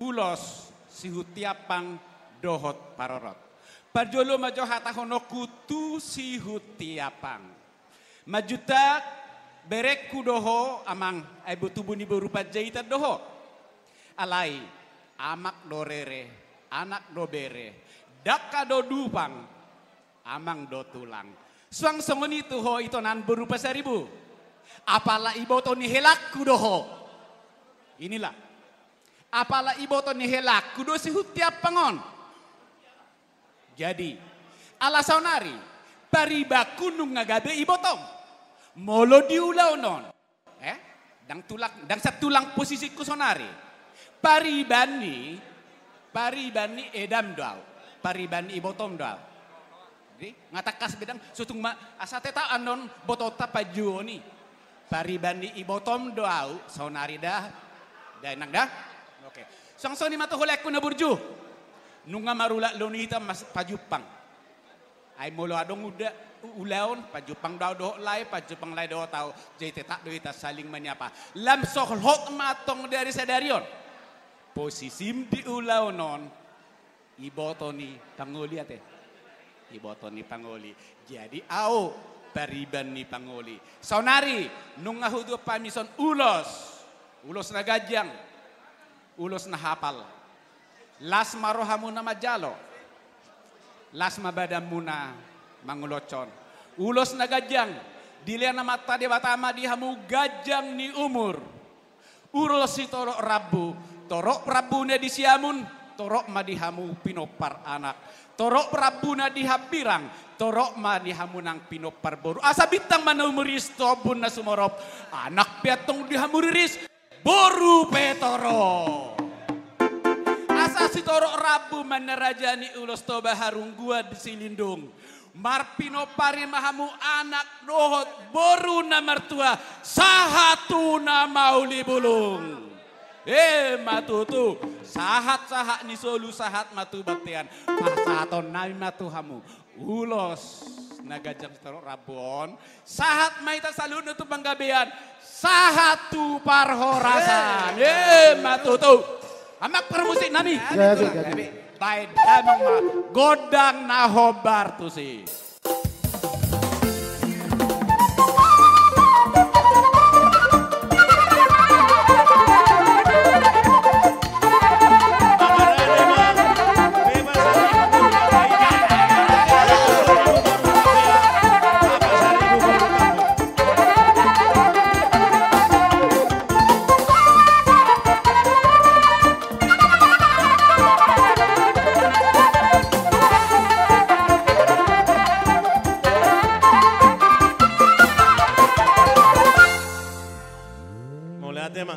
ulos sihutiapang dohot parorot. Parjolo majo hatahono kutu sihutiapang. Majuta berek kudoho amang ay butubuni berupa jahitan doho. Alai amak dorere, anak do bere, daka do dupang, amang do tulang. Suang songon itu ho itu nan berupa 1000. Apalah iboto ni helak kudoho. Inilah. Apalah iboto ni helak kudo si hutiap pangon. Jadi alasanari pariba kunung ngagabe ibotong. Molo diulaw non. Dang sa tulang posisi kusonari. Paribani edam doaw. Paribani ibotong doaw. Jadi ngatakas bedang sutung asate ta anon botota pajuoni. Paribani ibotong doaw sonari dah. Dainang dah. Oke. Songsoni matuhulek ko na burju. Nunga marula lonita mas pajupang. Ay molo adong uda ulaon pajupang daw do lay pajupang lay do tao jete tak do ita saling menyapa. Lam sohlot matong dari sadarion. Posisim di ulaonon ibotoni pangoli ate. Ibotoni pangoli. Jadi au pariban ni pangoli. Sonari nunga hudu pamison ulos na gajang. Ulos na hapal. Las marohamuna majalo. Las mabadamuna mangulocon. Ulos na gajang. Dilian na mata di batama dihamu gajang ni umur. Ulos si torok rabu. Torok rabuna di siamun. Torok madihamu pinopar anak. Torok rabuna dihabirang. Torok madihamu nang pinopar boru. Asa bintang mana umuris tobun na sumorop. Anak piatong dihamuriris. Boru petoro. Asa si torok rabu manarajani ulos toba harung gua disilindung. Marpino pari mahamu anak dohot boru na mertua sahatu na mauli bulung. Matutu sahat ni solu sahat matu baktian. Pasaton nami matu hamu ulos nagajang torok rabon sahat maita salun itu panggabean sahatu parhorasan. Matutu amak permusik nami. Baik emang mah godang nahobar tuh sih. Tema.